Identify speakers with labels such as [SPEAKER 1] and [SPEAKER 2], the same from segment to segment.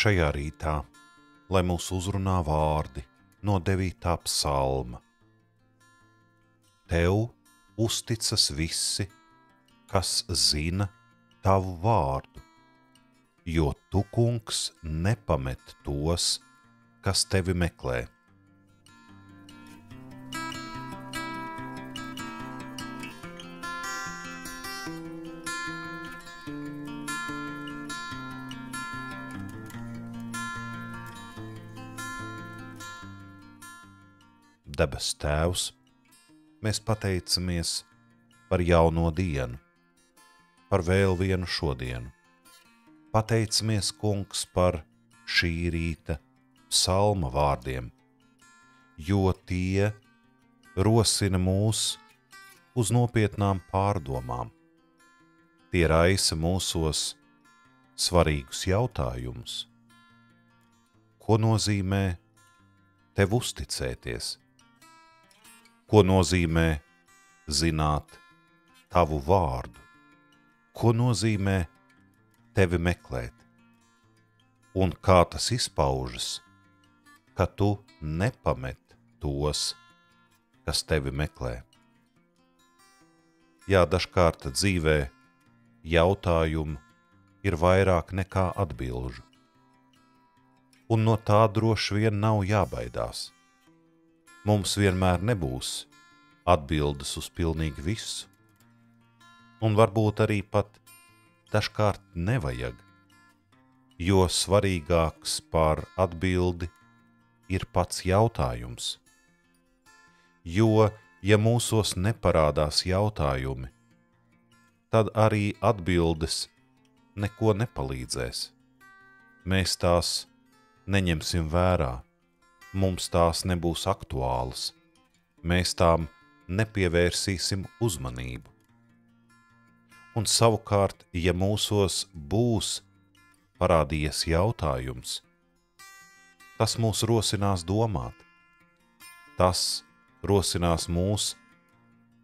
[SPEAKER 1] šajā rītā, lai mūs uzrunā vārdi no 9. psalma. Tev uzticas visi, kas zina tavu vārdu, jo tu, kungs, nepamet tos, kas tevi meklē. Debes Tēvs, mēs pateicamies par jauno dienu, par vēl vienu šodienu. Pateicamies, kungs, par šī rīta psalma vārdiem, jo tie rosina mūs uz nopietnām pārdomām. Tie raisa mūsos svarīgus jautājumus. Ko nozīmē tev uzticēties? Ko nozīmē zināt tavu vārdu? Ko nozīmē tevi meklēt? Un kā tas izpaužas, ka tu nepamet tos, kas tevi meklē? Jā, dažkārt dzīvē jautājumu ir vairāk nekā atbilžu. Un no tā droši vien nav jābaidās. Mums vienmēr nebūs atbildes uz pilnīgi visu, un varbūt arī pat dažkārt nevajag, jo svarīgāks par atbildi ir pats jautājums. Jo, ja mūsos neparādās jautājumi, tad arī atbildes neko nepalīdzēs. Mēs tās neņemsim vērā. Mums tās nebūs aktuālas, mēs tām nepievērsīsim uzmanību. Un savukārt, ja mūsos būs parādījies jautājums, tas mūs rosinās domāt, tas rosinās mūs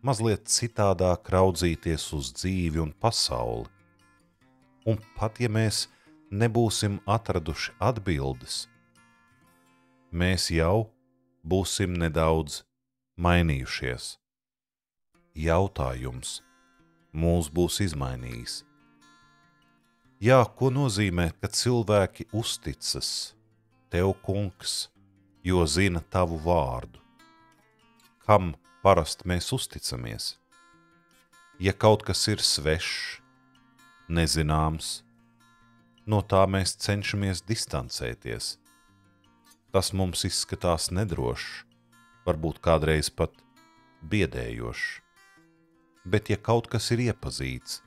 [SPEAKER 1] mazliet citādāk raudzīties uz dzīvi un pasauli. Un pat ja mēs nebūsim atraduši atbildes, mēs jau būsim nedaudz mainījušies. Jautājums mūs būs izmainījis. Jā, ko nozīmē, ka cilvēki uzticas tev, kungs, jo zina tavu vārdu? Kam parasti mēs uzticamies? Ja kaut kas ir svešs, nezināms, no tā mēs cenšamies distancēties. Tas mums izskatās nedrošs, varbūt kādreiz pat biedējošs. Bet ja kaut kas ir iepazīts,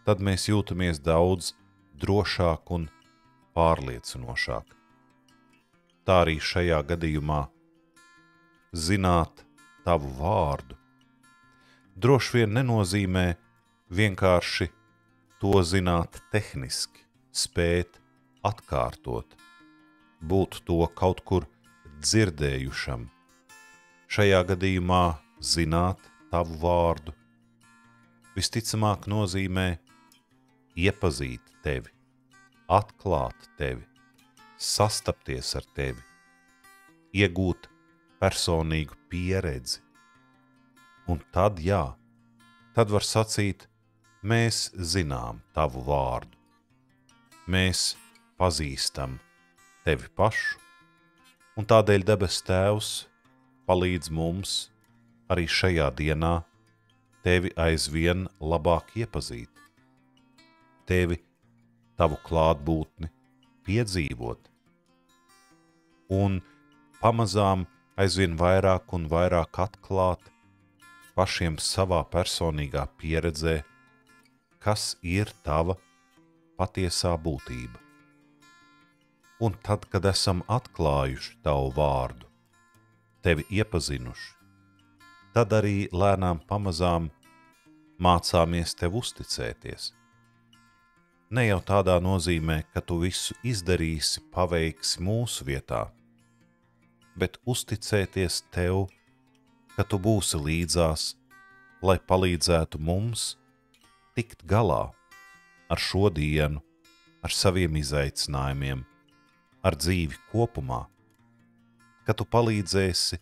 [SPEAKER 1] tad mēs jūtamies daudz drošāk un pārliecinošāk. Tā arī šajā gadījumā zināt tavu vārdu droši vien nenozīmē vienkārši to zināt tehniski, spēt atkārtot, būt to kaut kur dzirdējušam. Šajā gadījumā zināt tavu vārdu visticamāk nozīmē iepazīt tevi, atklāt tevi, sastapties ar tevi, iegūt personīgu pieredzi. Un tad, jā, tad var sacīt, mēs zinām tavu vārdu. Mēs pazīstam tevi pašu, un tādēļ debes Tēvs palīdz mums arī šajā dienā tevi aizvien labāk iepazīt, tevi, tavu klātbūtni piedzīvot, un pamazām aizvien vairāk un vairāk atklāt pašiem savā personīgā pieredzē, kas ir tava patiesā būtība. Un tad, kad esam atklājuši tavu vārdu, tevi iepazinuši, tad arī lēnām pamazām mācāmies tev uzticēties. Ne jau tādā nozīmē, ka tu visu izdarīsi, paveiksi mūsu vietā, bet uzticēties tev, ka tu būsi līdzās, lai palīdzētu mums tikt galā ar šo dienu, ar saviem izaicinājumiem, ar dzīvi kopumā, ka tu palīdzēsi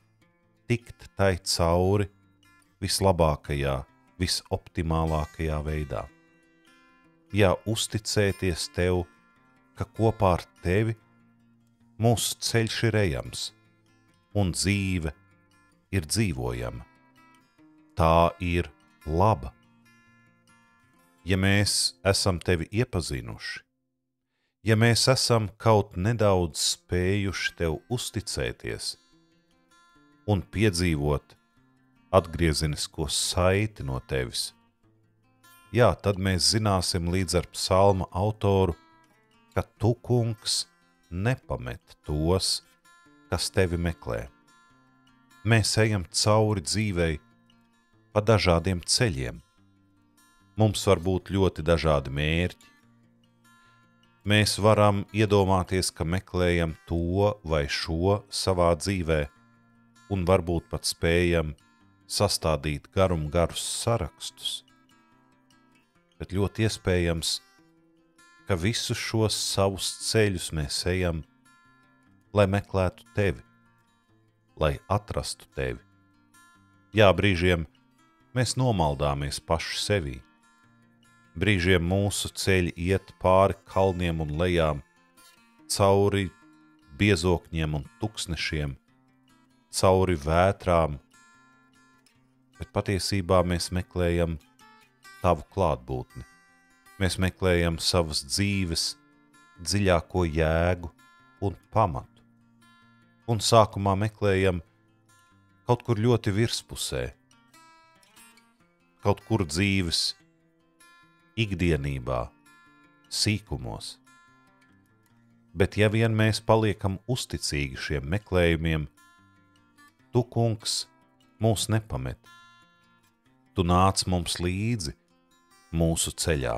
[SPEAKER 1] tikt tai cauri vislabākajā, visoptimālākajā veidā. Jā, uzticēties tev, ka kopā ar tevi mūsu ceļš ir ejams un dzīve ir dzīvojama. Tā ir laba. Ja mēs esam tevi iepazinuši, ja mēs esam kaut nedaudz spējuši tev uzticēties un piedzīvot atgriezenisko saiti no tevis, jā, tad mēs zināsim līdz ar psalma autoru, ka tu, kungs, nepamet tos, kas tevi meklē. Mēs ejam cauri dzīvei pa dažādiem ceļiem. Mums var būt ļoti dažādi mērķi. Mēs varam iedomāties, ka meklējam to vai šo savā dzīvē un varbūt pat spējam sastādīt garus sarakstus. Bet ļoti iespējams, ka visus šos savus ceļus mēs ejam, lai meklētu tevi, lai atrastu tevi. Jā, brīžiem mēs nomaldāmies paši sevī. Brīžiem mūsu ceļi iet pāri kalniem un lejām, cauri biezokņiem un tuksnešiem, cauri vētrām, bet patiesībā mēs meklējam tavu klātbūtni. Mēs meklējam savas dzīves dziļāko jēgu un pamatu. Un sākumā meklējam kaut kur ļoti virspusē, kaut kur dzīves ikdienībā, sīkumos. Bet ja vien mēs paliekam uzticīgi šiem meklējumiem, tu, kungs, mūs nepamet. Tu nāc mums līdzi mūsu ceļā.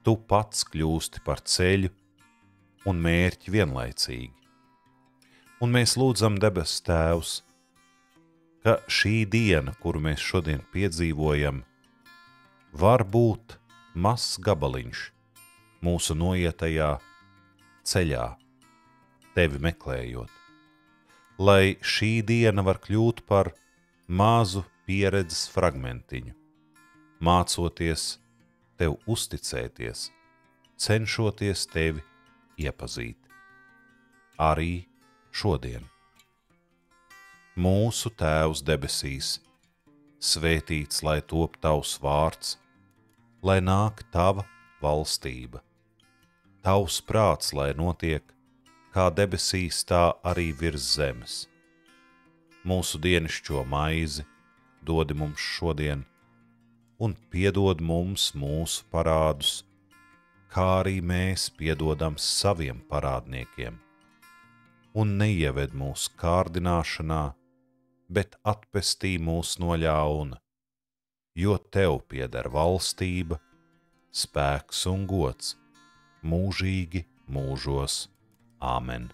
[SPEAKER 1] Tu pats kļūsti par ceļu un mērķi vienlaicīgi. Un mēs lūdzam debes Tēvs, ka šī diena, kuru mēs šodien piedzīvojam, var būt mazs gabaliņš mūsu noietajā ceļā, tevi meklējot. Lai šī diena var kļūt par mazu pieredzes fragmentiņu, mācoties tev uzticēties, cenšoties tevi iepazīt. Arī šodien. Mūsu Tēvs debesīs, svētīts lai top tavs vārds, lai nāk tava valstība. Tavs prāts, lai notiek, kā debesīs, tā arī virs zemes. Mūsu dienišķo maizi dodi mums šodien, un piedod mums mūsu parādus, kā arī mēs piedodam saviem parādniekiem. Un neieved mūsu kārdināšanā, bet atpestī mūs no ļauna, jo tev pieder valstība, spēks un gods mūžīgi mūžos. Āmen.